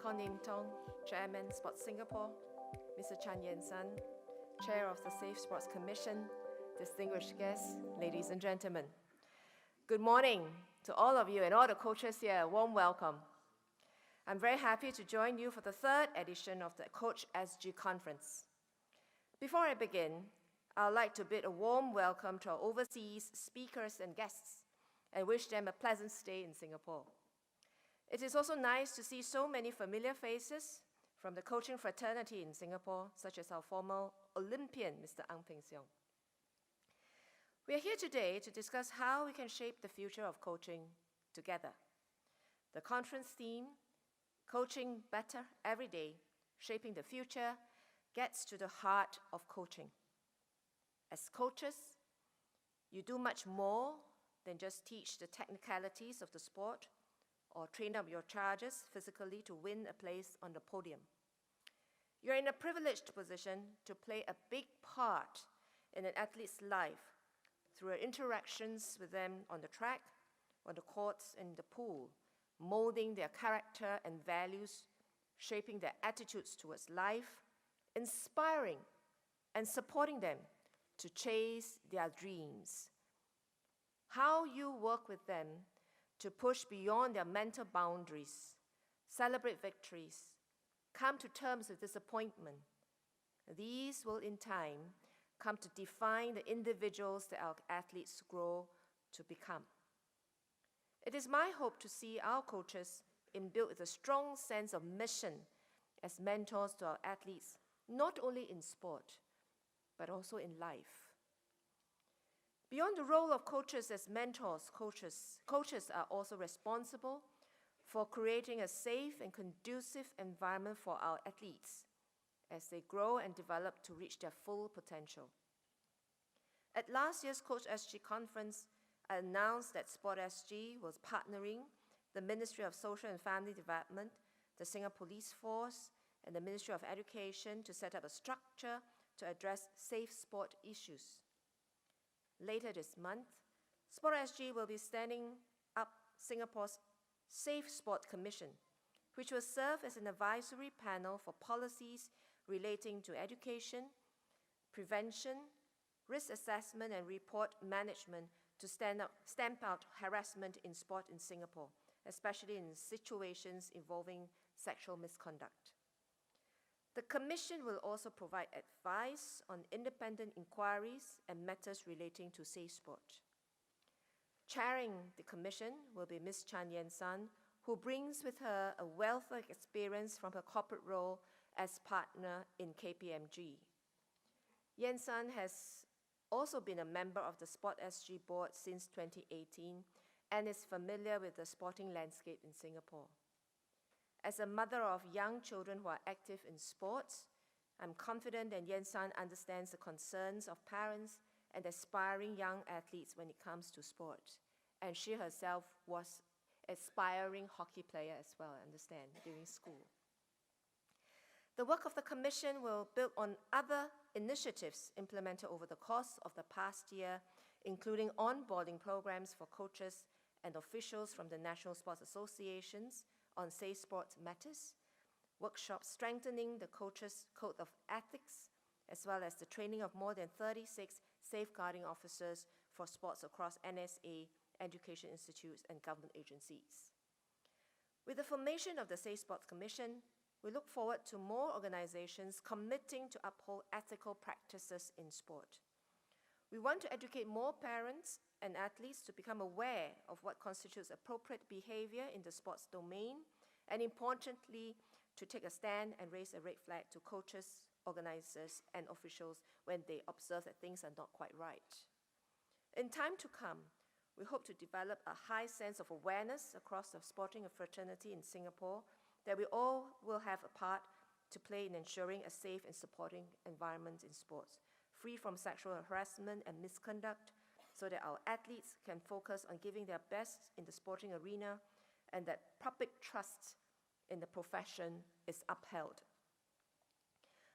Kon Nim Tong, Chairman, Sports Singapore, Mr. Chan Yen San, Chair of the Safe Sports Commission, distinguished guests, ladies and gentlemen. Good morning to all of you and all the coaches here. A warm welcome. I'm very happy to join you for the third edition of the CoachSG conference. Before I begin, I'd like to bid a warm welcome to our overseas speakers and guests and wish them a pleasant stay in Singapore. It is also nice to see so many familiar faces from the coaching fraternity in Singapore, such as our former Olympian, Mr. Ang Peng Siong. We are here today to discuss how we can shape the future of coaching together. The conference theme, Coaching Better Every Day, Shaping the Future, gets to the heart of coaching. As coaches, you do much more than just teach the technicalities of the sport or train up your charges physically to win a place on the podium. You're in a privileged position to play a big part in an athlete's life through your interactions with them on the track, on the courts, and the pool, molding their character and values, shaping their attitudes towards life, inspiring and supporting them to chase their dreams. How you work with them to push beyond their mental boundaries, celebrate victories, come to terms with disappointment. These will in time come to define the individuals that our athletes grow to become. It is my hope to see our coaches imbued with a strong sense of mission as mentors to our athletes, not only in sport, but also in life. Beyond the role of coaches as mentors, coaches are also responsible for creating a safe and conducive environment for our athletes as they grow and develop to reach their full potential. At last year's CoachSG conference, I announced that SportSG was partnering the Ministry of Social and Family Development, the Singapore Police Force, and the Ministry of Education to set up a structure to address safe sport issues. Later this month, SportSG will be standing up Singapore's Safe Sport Commission, which will serve as an advisory panel for policies relating to education, prevention, risk assessment, and report management to stamp out harassment in sport in Singapore, especially in situations involving sexual misconduct. The Commission will also provide advice on independent inquiries and matters relating to safe sport. Chairing the Commission will be Ms. Chan Yen San, who brings with her a wealth of experience from her corporate role as partner in KPMG. Yen San has also been a member of the SportSG board since 2018 and is familiar with the sporting landscape in Singapore. As a mother of young children who are active in sports, I'm confident that Yen San understands the concerns of parents and aspiring young athletes when it comes to sport. And she herself was an aspiring hockey player as well, I understand, during school. The work of the Commission will build on other initiatives implemented over the course of the past year, including onboarding programs for coaches and officials from the National Sports Associations on safe sports matters, workshops strengthening the coaches' code of ethics, as well as the training of more than 36 safeguarding officers for sports across NSA, education institutes, and government agencies. With the formation of the Safe Sports Commission, we look forward to more organizations committing to uphold ethical practices in sport. We want to educate more parents and athletes to become aware of what constitutes appropriate behavior in the sports domain, and importantly, to take a stand and raise a red flag to coaches, organizers, and officials when they observe that things are not quite right. In time to come, we hope to develop a high sense of awareness across the sporting fraternity in Singapore that we all will have a part to play in ensuring a safe and supporting environment in sports, free from sexual harassment and misconduct, so that our athletes can focus on giving their best in the sporting arena and that public trust in the profession is upheld.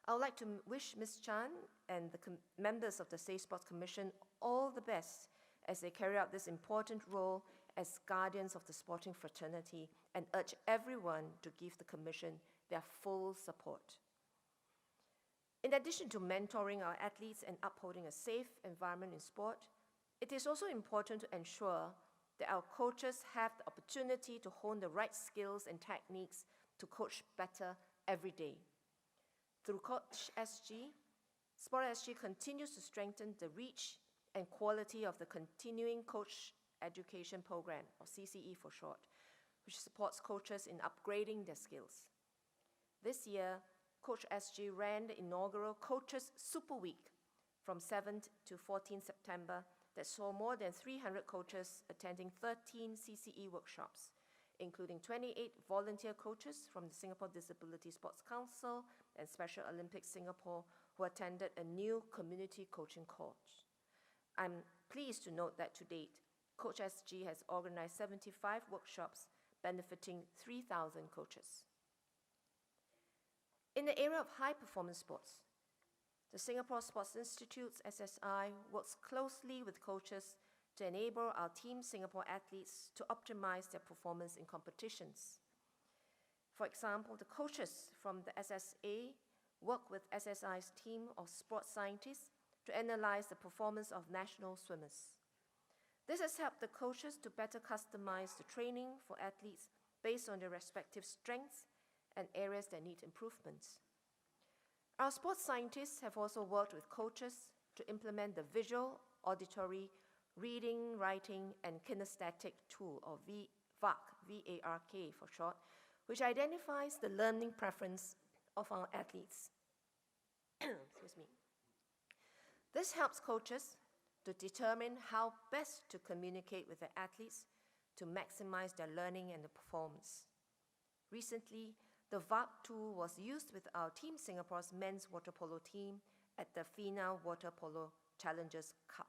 I would like to wish Ms. Chan and the members of the Safe Sports Commission all the best as they carry out this important role as guardians of the sporting fraternity and urge everyone to give the Commission their full support. In addition to mentoring our athletes and upholding a safe environment in sport, it is also important to ensure that our coaches have the opportunity to hone the right skills and techniques to coach better every day. Through CoachSG, SportSG continues to strengthen the reach and quality of the continuing coach education program, or CCE for short, which supports coaches in upgrading their skills. This year, CoachSG ran the inaugural Coaches Super Week from 7th to 14th September that saw more than 300 coaches attending 13 CCE workshops, including 28 volunteer coaches from the Singapore Disability Sports Council and Special Olympics Singapore who attended a new community coaching course. I'm pleased to note that to date, CoachSG has organized 75 workshops benefiting 3,000 coaches. In the area of high-performance sports, the Singapore Sports Institute's SSI works closely with coaches to enable our Team Singapore athletes to optimize their performance in competitions. For example, the coaches from the SSA work with SSI's team of sports scientists to analyze the performance of national swimmers. This has helped the coaches to better customize the training for athletes based on their respective strengths and areas that need improvements. Our sports scientists have also worked with coaches to implement the visual, auditory, reading, writing, and kinesthetic tool, or VARK, V-A-R-K for short, which identifies the learning preference of our athletes. Excuse me. This helps coaches to determine how best to communicate with their athletes to maximize their learning and the performance. Recently, the VARK tool was used with our Team Singapore's men's water polo team at the FINA Water Polo Challengers Cup.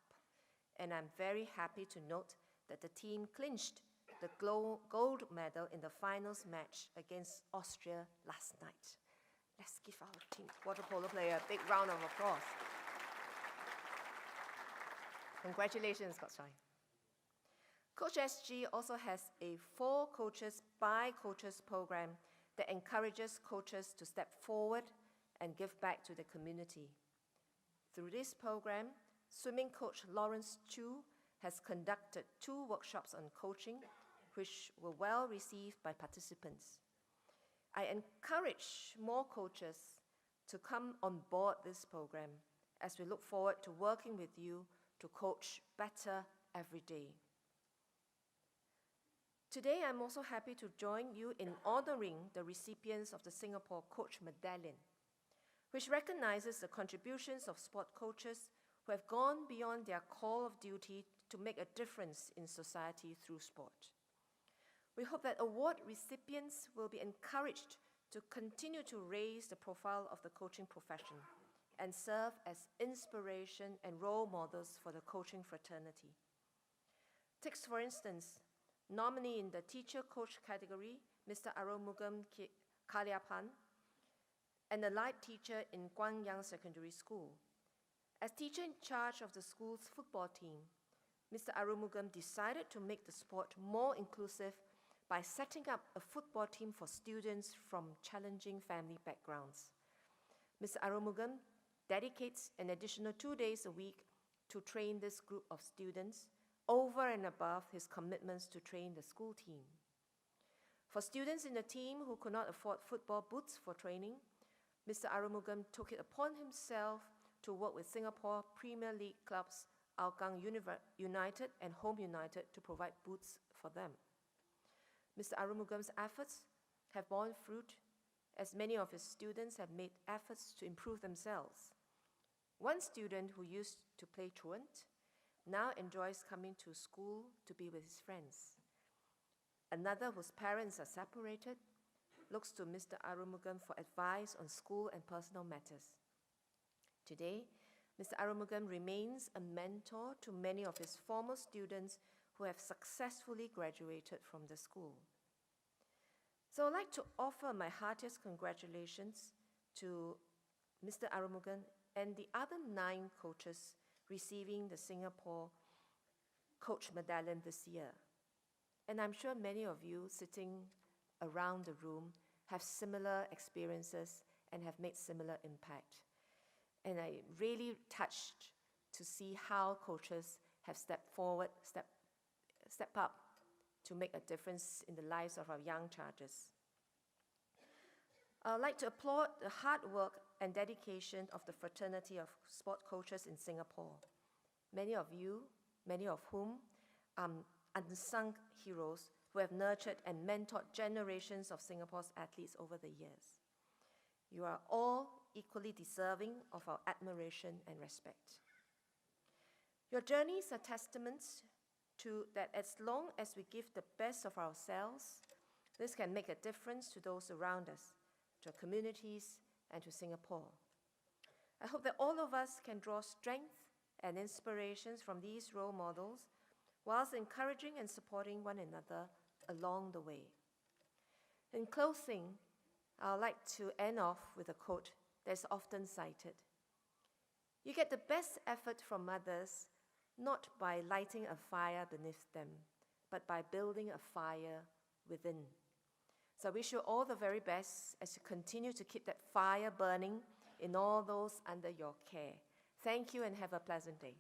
And I'm very happy to note that the team clinched the gold medal in the finals match against Austria last night. Let's give our team water polo player a big round of applause. Congratulations, Coach Chai. CoachSG also has a For Coaches by Coaches program that encourages coaches to step forward and give back to the community. Through this program, swimming coach Lawrence Chu has conducted 2 workshops on coaching, which were well received by participants. I encourage more coaches to come on board this program as we look forward to working with you to coach better every day. Today, I'm also happy to join you in honoring the recipients of the Singapore Coach Medallion, which recognizes the contributions of sport coaches who have gone beyond their call of duty to make a difference in society through sport. We hope that award recipients will be encouraged to continue to raise the profile of the coaching profession and serve as inspiration and role models for the coaching fraternity. Take, for instance, nominee in the teacher coach category, Mr. Arumugam Kaliapan, and a light teacher in Guangyang Secondary School. As teacher in charge of the school's football team, Mr. Arumugam decided to make the sport more inclusive by setting up a football team for students from challenging family backgrounds. Mr. Arumugam dedicates an additional 2 days a week to train this group of students over and above his commitments to train the school team. For students in the team who could not afford football boots for training, Mr. Arumugam took it upon himself to work with Singapore Premier League clubs Hougang United and Home United to provide boots for them. Mr. Arumugam's efforts have borne fruit, as many of his students have made efforts to improve themselves. One student who used to play truant now enjoys coming to school to be with his friends. Another whose parents are separated looks to Mr. Arumugam for advice on school and personal matters. Today, Mr. Arumugam remains a mentor to many of his former students who have successfully graduated from the school. So I'd like to offer my heartiest congratulations to Mr. Arumugam and the other 9 coaches receiving the Singapore Coach Medallion this year. And I'm sure many of you sitting around the room have similar experiences and have made similar impact. And I really touched to see how coaches have stepped forward, step up to make a difference in the lives of our young chargers. I would like to applaud the hard work and dedication of the fraternity of sport coaches in Singapore. Many of whom are unsung heroes who have nurtured and mentored generations of Singapore's athletes over the years. You are all equally deserving of our admiration and respect. Your journeys are testaments to that as long as we give the best of ourselves, this can make a difference to those around us, to our communities, and to Singapore. I hope that all of us can draw strength and inspirations from these role models, whilst encouraging and supporting one another along the way. In closing, I would like to end off with a quote that's often cited. You get the best effort from others, not by lighting a fire beneath them, but by building a fire within. So I wish you all the very best as you continue to keep that fire burning in all those under your care. Thank you and have a pleasant day.